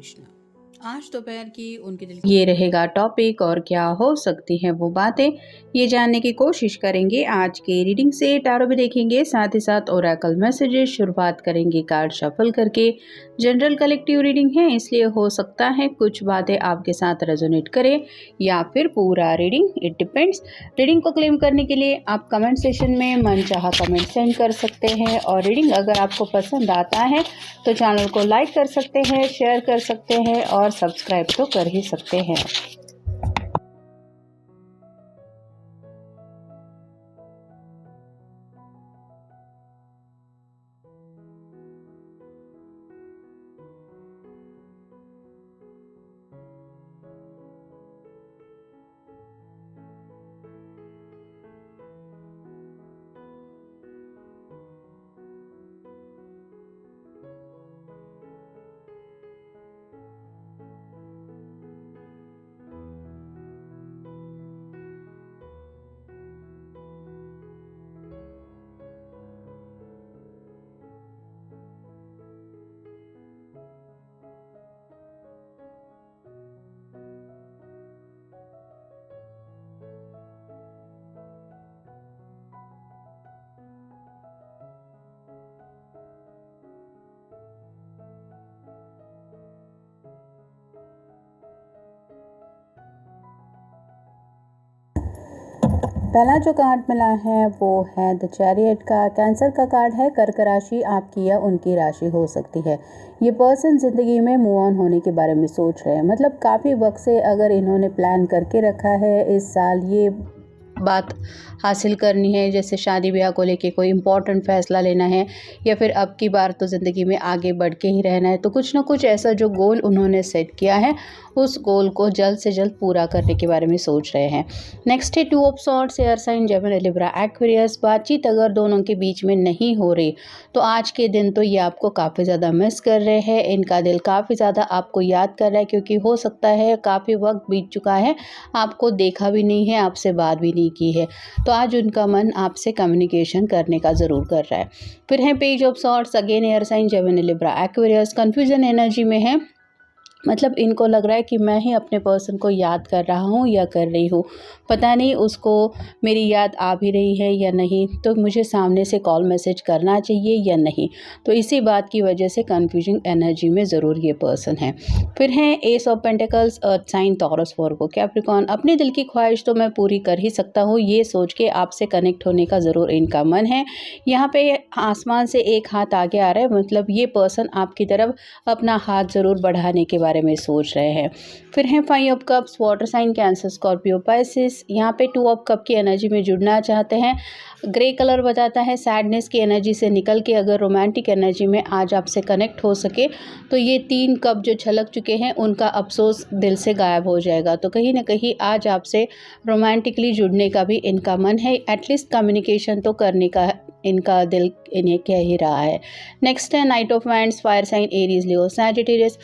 कृष्णा। आज दोपहर की उनके दिल ये रहेगा टॉपिक और क्या हो सकती हैं वो बातें, ये जानने की कोशिश करेंगे। आज के रीडिंग से टारो भी देखेंगे, साथ ही साथ ओरेकल मैसेजेस। शुरुआत करेंगे कार्ड शफल करके। जनरल कलेक्टिव रीडिंग है, इसलिए हो सकता है कुछ बातें आपके साथ रेजोनेट करें या फिर पूरा रीडिंग, इट डिपेंड्स। रीडिंग को क्लेम करने के लिए आप कमेंट सेशन में मनचाहा कमेंट सेंड कर सकते हैं और रीडिंग अगर आपको पसंद आता है तो चैनल को लाइक कर सकते हैं, शेयर कर सकते हैं और सब्सक्राइब तो कर ही सकते हैं। पहला जो कार्ड मिला है वो है द चैरियट का। कैंसर का कार्ड है। कर्क राशि आपकी या उनकी राशि हो सकती है। ये पर्सन ज़िंदगी में मूव ऑन होने के बारे में सोच रहे हैं, मतलब काफ़ी वक्त से अगर इन्होंने प्लान करके रखा है इस साल ये बात हासिल करनी है, जैसे शादी ब्याह को लेके कोई इम्पोर्टेंट फैसला लेना है या फिर अब की बार तो ज़िंदगी में आगे बढ़ के ही रहना है, तो कुछ ना कुछ ऐसा जो गोल उन्होंने सेट किया है उस गोल को जल्द से जल्द पूरा करने के बारे में सोच रहे हैं। नेक्स्ट है 2 of swords, air sign Gemini Libra Aquarius. बातचीत अगर दोनों के बीच में नहीं हो रही तो आज के दिन तो ये आपको काफ़ी ज़्यादा मिस कर रहे हैं। इनका दिल काफ़ी ज़्यादा आपको याद कर रहा है, क्योंकि हो सकता है काफ़ी वक्त बीत चुका है, आपको देखा भी नहीं है, आपसे बात भी नहीं की है, तो आज उनका मन आपसे कम्युनिकेशन करने का ज़रूर कर रहा है। फिर है page of swords, again air sign Gemini Libra Aquarius. Confusion energy में है, मतलब इनको लग रहा है कि मैं ही अपने पर्सन को याद कर रहा हूँ या कर रही हूँ, पता नहीं उसको मेरी याद आ भी रही है या नहीं, तो मुझे सामने से कॉल मैसेज करना चाहिए या नहीं, तो इसी बात की वजह से कन्फ्यूजिंग एनर्जी में ज़रूर ये पर्सन है। फिर है ace of pentacles, earth sign, Taurus, Virgo, Capricorn. अपनी दिल की ख्वाहिश तो मैं पूरी कर ही सकता हूँ, ये सोच के आपसे कनेक्ट होने का ज़रूर इनका मन है। यहाँ पे आसमान से एक हाथ आगे आ रहा है, मतलब ये पर्सन आपकी तरफ अपना हाथ ज़रूर बढ़ाने के बारे में सोच रहे हैं। फिर है 5 of cups, water sign, Cancer, Scorpio, Pisces. यहाँ पे 2 ऑफ कप की एनर्जी में जुड़ना चाहते हैं। ग्रे कलर बताता है सैडनेस की एनर्जी से निकल के अगर रोमांटिक एनर्जी में आज आपसे कनेक्ट हो सके तो ये 3 कप जो छलक चुके हैं उनका अफसोस दिल से गायब हो जाएगा, तो कहीं ना कहीं आज आपसे रोमांटिकली जुड़ने का भी इनका मन है, एटलीस्ट कम्युनिकेशन तो करने का इनका दिल इन्हें कह ही रहा है। नेक्स्ट है knight of wands, fire sign, Aries, Leo, Sagittarius.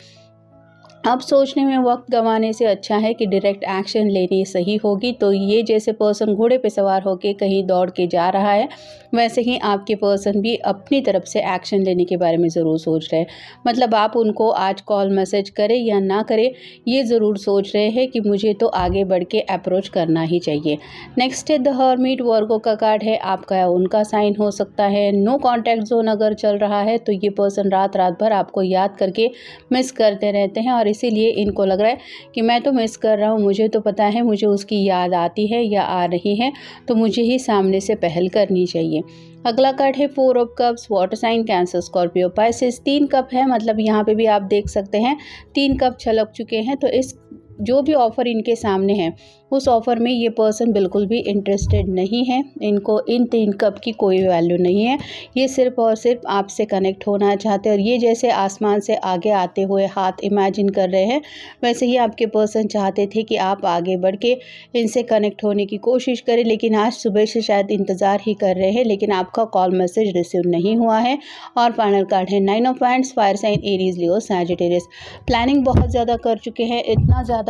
अब सोचने में वक्त गंवाने से अच्छा है कि डायरेक्ट एक्शन लेनी सही होगी। तो ये जैसे पर्सन घोड़े पे सवार होके कहीं दौड़ के जा रहा है, वैसे ही आपके पर्सन भी अपनी तरफ से एक्शन लेने के बारे में ज़रूर सोच रहे हैं। मतलब आप उनको आज कॉल मैसेज करें या ना करें, ये ज़रूर सोच रहे हैं कि मुझे तो आगे बढ़ के अप्रोच करना ही चाहिए। नेक्स्ट है द हर्मिट, वर्गो का कार्ड है, आपका या उनका साइन हो सकता है। नो कॉन्टैक्ट जोन अगर चल रहा है तो ये पर्सन रात रात भर आपको याद करके मिस करते रहते हैं और इसीलिए इनको लग रहा है कि मैं तो मिस कर रहा हूँ, मुझे तो पता है मुझे उसकी याद आती है या आ रही है, तो मुझे ही सामने से पहल करनी चाहिए। अगला कार्ड है 4 of cups, water sign, Cancer, Scorpio, Pisces. 3 cup है, मतलब यहाँ पे भी आप देख सकते हैं 3 कप छलक चुके हैं, तो इस जो भी ऑफ़र इनके सामने है उस ऑफ़र में ये पर्सन बिल्कुल भी इंटरेस्टेड नहीं है। इनको इन 3 कप की कोई वैल्यू नहीं है, ये सिर्फ और सिर्फ आपसे कनेक्ट होना चाहते हैं। और ये जैसे आसमान से आगे आते हुए हाथ इमेजिन कर रहे हैं, वैसे ही आपके पर्सन चाहते थे कि आप आगे बढ़ के इनसे कनेक्ट होने की कोशिश करें, लेकिन आज सुबह से शायद इंतज़ार ही कर रहे हैं, लेकिन आपका कॉल मैसेज रिसीव नहीं हुआ है। और फाइनल कार्ड है 9 of wands, fire sign, Aries, Leo, Sagittarius. Planning बहुत ज़्यादा कर चुके हैं, इतना ज़्यादा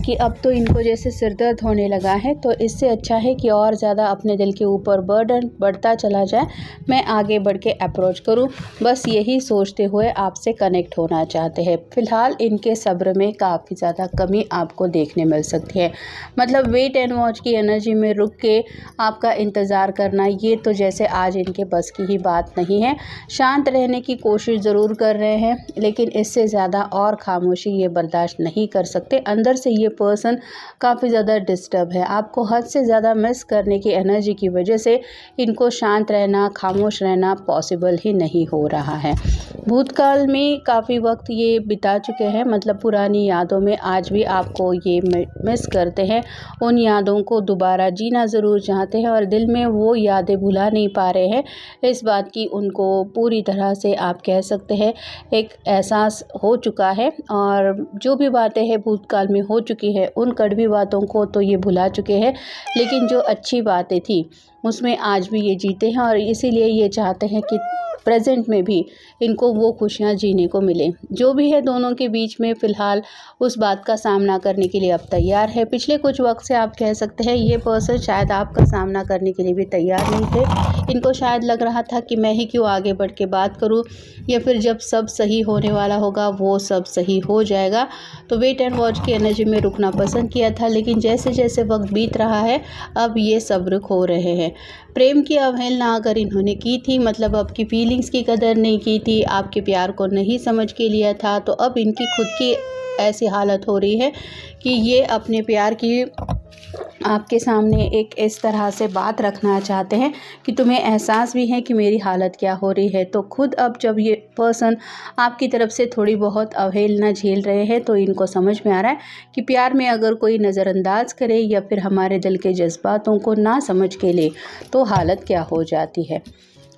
कि अब तो इनको जैसे सिर दर्द होने लगा है, तो इससे अच्छा है कि और ज़्यादा अपने दिल के ऊपर बर्डन बढ़ता चला जाए, मैं आगे बढ़ के अप्रोच करूं, बस यही सोचते हुए आपसे कनेक्ट होना चाहते हैं। फ़िलहाल इनके सब्र में काफ़ी ज़्यादा कमी आपको देखने मिल सकती है। मतलब वेट एंड वॉच की एनर्जी में रुक के आपका इंतज़ार करना, ये तो जैसे आज इनके बस की ही बात नहीं है। शांत रहने की कोशिश ज़रूर कर रहे हैं, लेकिन इससे ज़्यादा और खामोशी ये बर्दाश्त नहीं कर सकते। अंदर से ये पर्सन काफ़ी ज़्यादा डिस्टर्ब है। आपको हद से ज़्यादा मिस करने की एनर्जी की वजह से इनको शांत रहना, खामोश रहना पॉसिबल ही नहीं हो रहा है। भूतकाल में काफ़ी वक्त ये बिता चुके हैं, मतलब पुरानी यादों में आज भी आपको ये मिस करते हैं। उन यादों को दोबारा जीना ज़रूर चाहते हैं और दिल में वो यादें भुला नहीं पा रहे हैं। इस बात की उनको पूरी तरह से आप कह सकते हैं एक एहसास हो चुका है, और जो भी बातें हैं भूतकाल में हो चुकी है, उन कड़वी बातों को तो ये भुला चुके हैं, लेकिन जो अच्छी बातें थी उसमें आज भी ये जीते हैं, और इसीलिए ये चाहते हैं कि प्रेजेंट में भी इनको वो खुशियाँ जीने को मिले। जो भी है दोनों के बीच में फ़िलहाल उस बात का सामना करने के लिए अब तैयार है। पिछले कुछ वक्त से आप कह सकते हैं ये पर्सन शायद आपका सामना करने के लिए भी तैयार नहीं थे। इनको शायद लग रहा था कि मैं ही क्यों आगे बढ़ के बात करूं, या फिर जब सब सही होने वाला होगा वो सब सही हो जाएगा। तो वेट एंड वॉच की एनर्जी में रुकना पसंद किया था, लेकिन जैसे जैसे वक्त बीत रहा है अब ये सब्र खो रहे हैं। प्रेम की अवहेलना अगर इन्होंने की थी, मतलब आपकी फीलिंग्स की कदर नहीं की थी, आपके प्यार को नहीं समझ के लिया था, तो अब इनकी खुद की ऐसी हालत हो रही है कि ये अपने प्यार की आपके सामने एक इस तरह से बात रखना चाहते हैं कि तुम्हें एहसास भी है कि मेरी हालत क्या हो रही है। तो खुद अब जब ये पर्सन आपकी तरफ से थोड़ी बहुत अवहेलना झेल रहे हैं, तो इनको समझ में आ रहा है कि प्यार में अगर कोई नज़रअंदाज करे या फिर हमारे दिल के जज्बातों को ना समझ के ले, तो हालत क्या हो जाती है।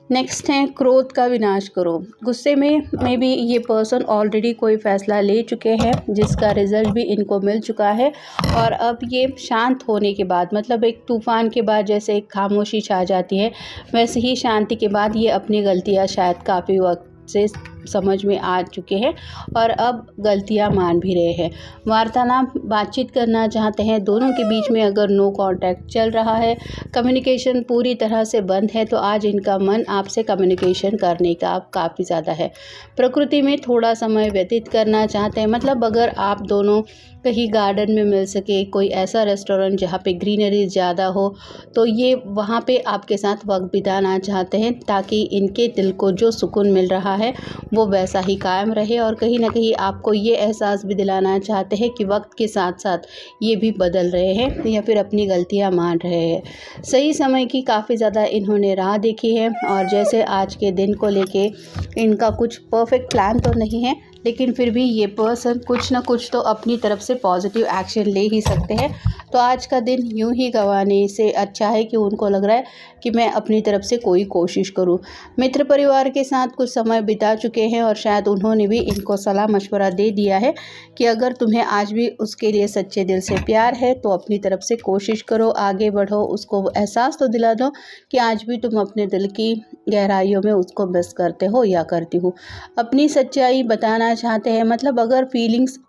नेक्स्ट है क्रोध का विनाश करो। गुस्से में भी ये पर्सन ऑलरेडी कोई फ़ैसला ले चुके हैं, जिसका रिज़ल्ट भी इनको मिल चुका है, और अब ये शांत होने के बाद, मतलब एक तूफ़ान के बाद जैसे एक खामोशी छा जाती है, वैसे ही शांति के बाद ये अपनी गलतियाँ शायद काफ़ी वक्त से समझ में आ चुके हैं और अब गलतियां मान भी रहे हैं। वार्तालाप बातचीत करना चाहते हैं। दोनों के बीच में अगर नो कांटेक्ट चल रहा है, कम्युनिकेशन पूरी तरह से बंद है, तो आज इनका मन आपसे कम्युनिकेशन करने का काफ़ी ज़्यादा है। प्रकृति में थोड़ा समय व्यतीत करना चाहते हैं, मतलब अगर आप दोनों कहीं गार्डन में मिल सके, कोई ऐसा रेस्टोरेंट जहाँ पे ग्रीनरी ज़्यादा हो, तो ये वहाँ पे आपके साथ वक्त बिताना चाहते हैं, ताकि इनके दिल को जो सुकून मिल रहा है वो वैसा ही कायम रहे। और कहीं ना कहीं आपको ये एहसास भी दिलाना चाहते हैं कि वक्त के साथ साथ ये भी बदल रहे हैं या फिर अपनी गलतियां मान रहे हैं। सही समय की काफ़ी ज़्यादा इन्होंने राह देखी है, और जैसे आज के दिन को लेके इनका कुछ परफेक्ट प्लान तो नहीं है, लेकिन फिर भी ये पर्सन कुछ ना कुछ तो अपनी तरफ से पॉजिटिव एक्शन ले ही सकते हैं। तो आज का दिन यूं ही गंवाने से अच्छा है कि उनको लग रहा है कि मैं अपनी तरफ से कोई कोशिश करूं। मित्र परिवार के साथ कुछ समय बिता चुके हैं, और शायद उन्होंने भी इनको सलाह मशवरा दे दिया है कि अगर तुम्हें आज भी उसके लिए सच्चे दिल से प्यार है तो अपनी तरफ से कोशिश करो, आगे बढ़ो, उसको एहसास तो दिला दो कि आज भी तुम अपने दिल की गहराइयों में उसको मिस करते हो या करती हो। अपनी सच्चाई बताना चाहते हैं, मतलब अगर फीलिंग्स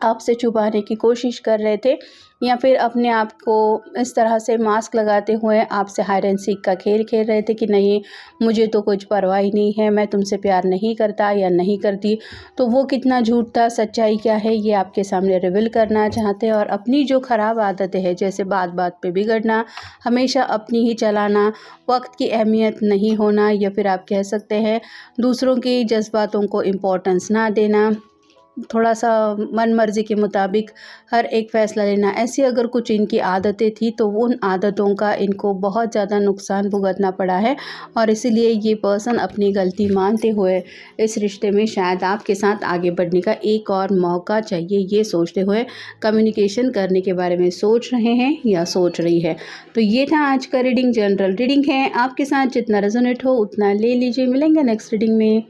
आपसे छुपाने की कोशिश कर रहे थे या फिर अपने आप को इस तरह से मास्क लगाते हुए आपसे हाइड एंड सीक का खेल खेल रहे थे कि नहीं मुझे तो कुछ परवाह ही नहीं है, मैं तुमसे प्यार नहीं करता या नहीं करती, तो वो कितना झूठ था, सच्चाई क्या है, ये आपके सामने रिवील करना चाहते हैं। और अपनी जो ख़राब आदतें हैं, जैसे बात बात पे बिगड़ना, हमेशा अपनी ही चलाना, वक्त की अहमियत नहीं होना, या फिर आप कह सकते हैं दूसरों की जज्बातों को इम्पोर्टेंस ना देना, थोड़ा सा मन मर्जी के मुताबिक हर एक फ़ैसला लेना, ऐसी अगर कुछ इनकी आदतें थी तो उन आदतों का इनको बहुत ज़्यादा नुकसान भुगतना पड़ा है। और इसीलिए ये पर्सन अपनी गलती मानते हुए इस रिश्ते में शायद आपके साथ आगे बढ़ने का एक और मौका चाहिए, ये सोचते हुए कम्युनिकेशन करने के बारे में सोच रहे हैं या सोच रही है। तो ये था आज का रीडिंग। जनरल रीडिंग है, आपके साथ जितना रेजोनेट हो उतना ले लीजिए। मिलेंगे नेक्स्ट रीडिंग में।